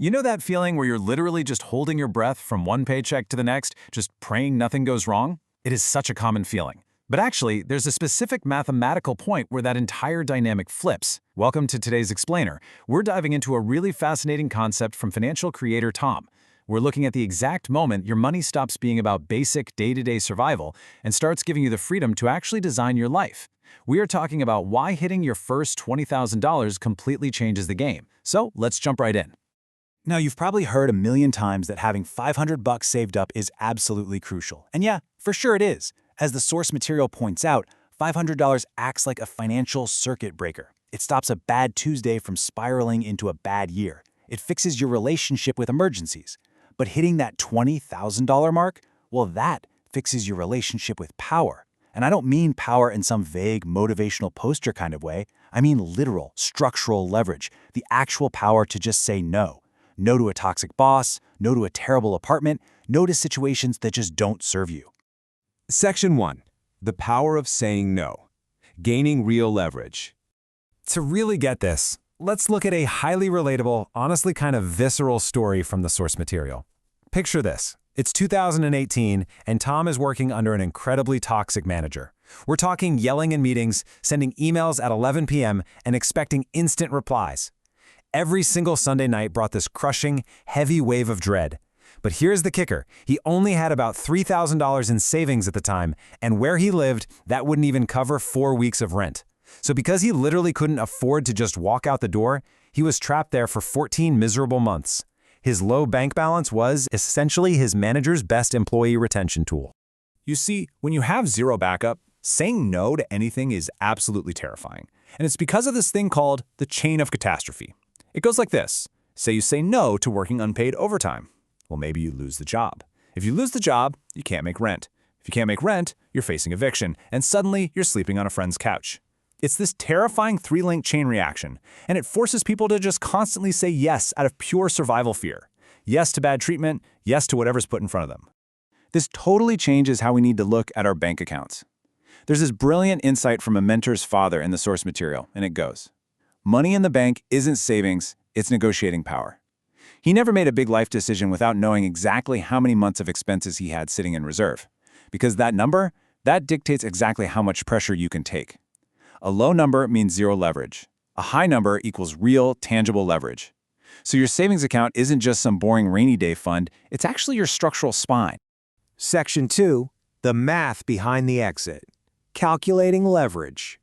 You know that feeling where you're literally just holding your breath from one paycheck to the next, just praying nothing goes wrong? It is such a common feeling. But actually, there's a specific mathematical point where that entire dynamic flips. Welcome to today's Explainer. We're diving into a really fascinating concept from financial creator Tom. We're looking at the exact moment your money stops being about basic day-to-day survival and starts giving you the freedom to actually design your life. We are talking about why hitting your first $20,000 completely changes the game. So let's jump right in. Now, you've probably heard a million times that having $500 saved up is absolutely crucial. And yeah, for sure it is. As the source material points out, $500 acts like a financial circuit breaker. It stops a bad Tuesday from spiraling into a bad year. It fixes your relationship with emergencies. But hitting that $20,000 mark, well, that fixes your relationship with power. And I don't mean power in some vague motivational poster kind of way. I mean literal, structural leverage, the actual power to just say no. No to a toxic boss, no to a terrible apartment, no to situations that just don't serve you. Section 1. The power of saying no. Gaining real leverage. To really get this, let's look at a highly relatable, honestly kind of visceral story from the source material. Picture this. It's 2018, and Tom is working under an incredibly toxic manager. We're talking yelling in meetings, sending emails at 11 p.m., and expecting instant replies. Every single Sunday night brought this crushing, heavy wave of dread. But here's the kicker. He only had about $3,000 in savings at the time, and where he lived, that wouldn't even cover 4 weeks of rent. So because he literally couldn't afford to just walk out the door, he was trapped there for 14 miserable months. His low bank balance was essentially his manager's best employee retention tool. You see, when you have zero backup, saying no to anything is absolutely terrifying. And it's because of this thing called the chain of catastrophe. It goes like this. Say you say no to working unpaid overtime. Well, maybe you lose the job. If you lose the job, you can't make rent. If you can't make rent, you're facing eviction, and suddenly you're sleeping on a friend's couch. It's this terrifying three-link chain reaction, and it forces people to just constantly say yes out of pure survival fear. Yes to bad treatment, yes to whatever's put in front of them. This totally changes how we need to look at our bank accounts. There's this brilliant insight from a mentor's father in the source material, and it goes, money in the bank isn't savings, it's negotiating power. He never made a big life decision without knowing exactly how many months of expenses he had sitting in reserve. Because that number, that dictates exactly how much pressure you can take. A low number means zero leverage. A high number equals real, tangible leverage. So your savings account isn't just some boring rainy day fund, it's actually your structural spine. Section 2. The math behind the exit. Calculating leverage.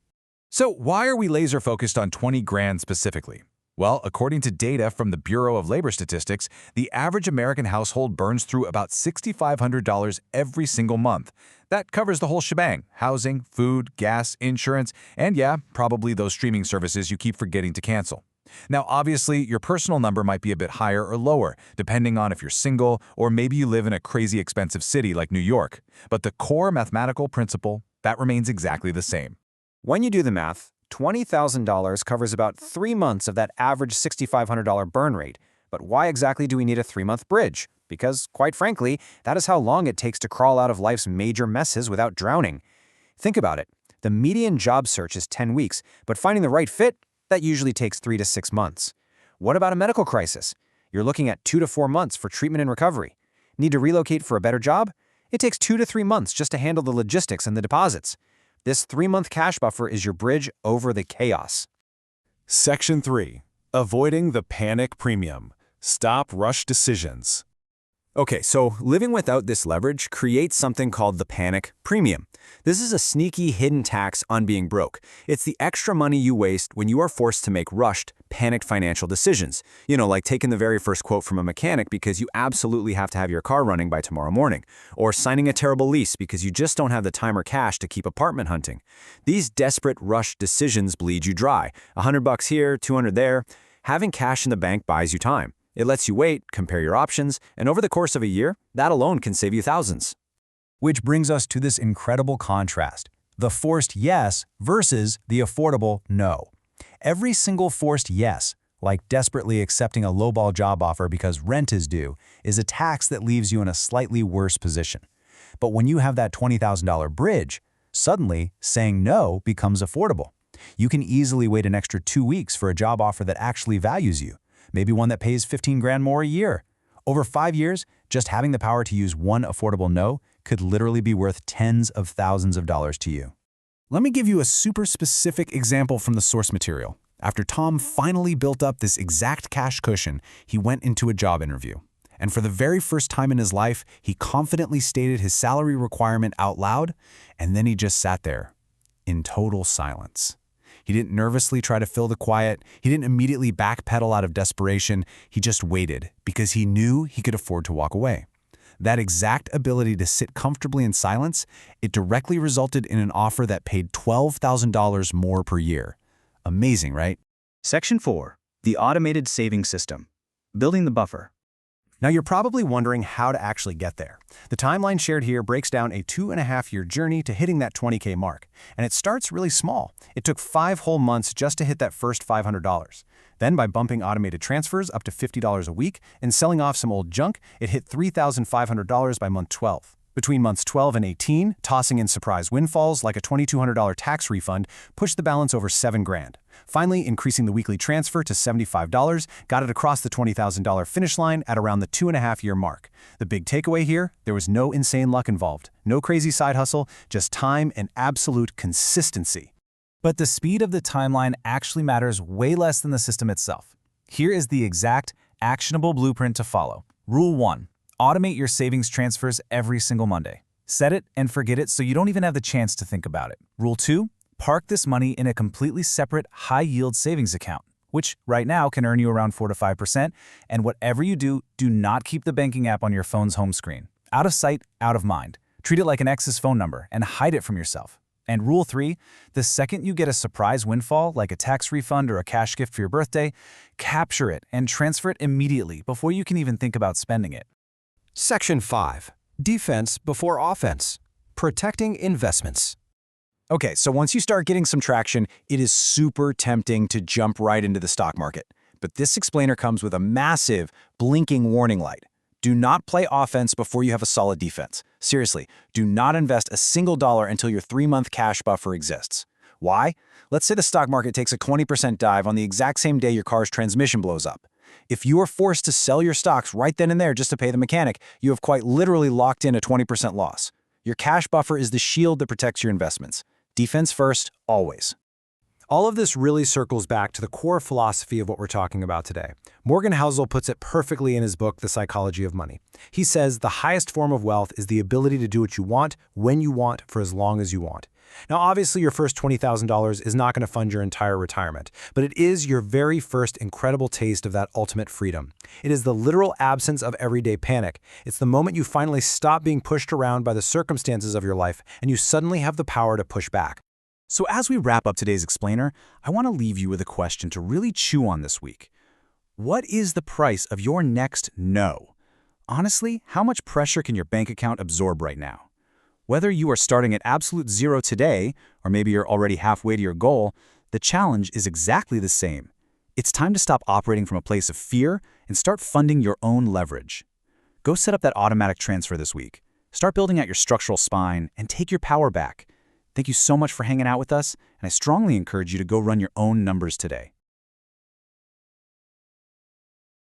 So why are we laser focused on 20 grand specifically? Well, according to data from the Bureau of Labor Statistics, the average American household burns through about $6,500 every single month. That covers the whole shebang: housing, food, gas, insurance, and yeah, probably those streaming services you keep forgetting to cancel. Now, obviously, your personal number might be a bit higher or lower, depending on if you're single or maybe you live in a crazy expensive city like New York. But the core mathematical principle, that remains exactly the same. When you do the math, $20,000 covers about 3 months of that average $6,500 burn rate. But why exactly do we need a 3-month bridge? Because, quite frankly, that is how long it takes to crawl out of life's major messes without drowning. Think about it. The median job search is 10 weeks, but finding the right fit, that usually takes 3 to 6 months. What about a medical crisis? You're looking at 2 to 4 months for treatment and recovery. Need to relocate for a better job? It takes 2 to 3 months just to handle the logistics and the deposits. This 3-month cash buffer is your bridge over the chaos. Section 3. Avoiding the panic premium. Stop rush decisions. Okay, so living without this leverage creates something called the panic premium. This is a sneaky hidden tax on being broke. It's the extra money you waste when you are forced to make rushed, panicked financial decisions. You know, like taking the very first quote from a mechanic because you absolutely have to have your car running by tomorrow morning, or signing a terrible lease because you just don't have the time or cash to keep apartment hunting. These desperate, rushed decisions bleed you dry. $100 here, $200 there. Having cash in the bank buys you time. It lets you wait, compare your options, and over the course of a year, that alone can save you thousands. Which brings us to this incredible contrast: the forced yes versus the affordable no. Every single forced yes, like desperately accepting a lowball job offer because rent is due, is a tax that leaves you in a slightly worse position. But when you have that $20,000 bridge, suddenly saying no becomes affordable. You can easily wait an extra 2 weeks for a job offer that actually values you. maybe one that pays 15 grand more a year. Over 5 years, just having the power to use one affordable no could literally be worth tens of thousands of dollars to you. Let me give you a super specific example from the source material. After Tom finally built up this exact cash cushion, he went into a job interview. And for the very first time in his life, he confidently stated his salary requirement out loud, and then he just sat there in total silence. He didn't nervously try to fill the quiet. He didn't immediately backpedal out of desperation. He just waited because he knew he could afford to walk away. That exact ability to sit comfortably in silence, it directly resulted in an offer that paid $12,000 more per year. Amazing, right? Section 4. The automated saving system. Building the buffer. Now you're probably wondering how to actually get there. The timeline shared here breaks down a 2.5-year journey to hitting that $20K mark. And it starts really small. It took 5 whole months just to hit that first $500. Then by bumping automated transfers up to $50 a week and selling off some old junk, it hit $3,500 by month 12. Between months 12 and 18, tossing in surprise windfalls like a $2,200 tax refund pushed the balance over $7 grand. Finally, increasing the weekly transfer to $75 got it across the $20,000 finish line at around the 2.5-year mark. The big takeaway here, there was no insane luck involved, no crazy side hustle, just time and absolute consistency. But the speed of the timeline actually matters way less than the system itself. Here is the exact, actionable blueprint to follow. Rule 1. Automate your savings transfers every single Monday. Set it and forget it so you don't even have the chance to think about it. Rule 2. Park this money in a completely separate, high-yield savings account, which right now can earn you around 4 to 5%, and whatever you do, do not keep the banking app on your phone's home screen. Out of sight, out of mind. Treat it like an ex's phone number and hide it from yourself. And Rule 3, the second you get a surprise windfall, like a tax refund or a cash gift for your birthday, capture it and transfer it immediately before you can even think about spending it. Section 5. Defense before offense. Protecting investments. Okay, so once you start getting some traction, it is super tempting to jump right into the stock market. But this explainer comes with a massive, blinking warning light. Do not play offense before you have a solid defense. Seriously, do not invest a single dollar until your 3-month cash buffer exists. Why? Let's say the stock market takes a 20% dive on the exact same day your car's transmission blows up. If you are forced to sell your stocks right then and there just to pay the mechanic, you have quite literally locked in a 20% loss. Your cash buffer is the shield that protects your investments. Defense first, always. All of this really circles back to the core philosophy of what we're talking about today. Morgan Housel puts it perfectly in his book, The Psychology of Money. He says the highest form of wealth is the ability to do what you want, when you want, for as long as you want. Now, obviously, your first $20,000 is not going to fund your entire retirement, but it is your very first incredible taste of that ultimate freedom. It is the literal absence of everyday panic. It's the moment you finally stop being pushed around by the circumstances of your life, and you suddenly have the power to push back. So as we wrap up today's explainer, I want to leave you with a question to really chew on this week. What is the price of your next no? Honestly, how much pressure can your bank account absorb right now? Whether you are starting at absolute zero today, or maybe you're already halfway to your goal, the challenge is exactly the same. It's time to stop operating from a place of fear and start funding your own leverage. Go set up that automatic transfer this week. Start building out your structural spine and take your power back. Thank you so much for hanging out with us, and I strongly encourage you to go run your own numbers today.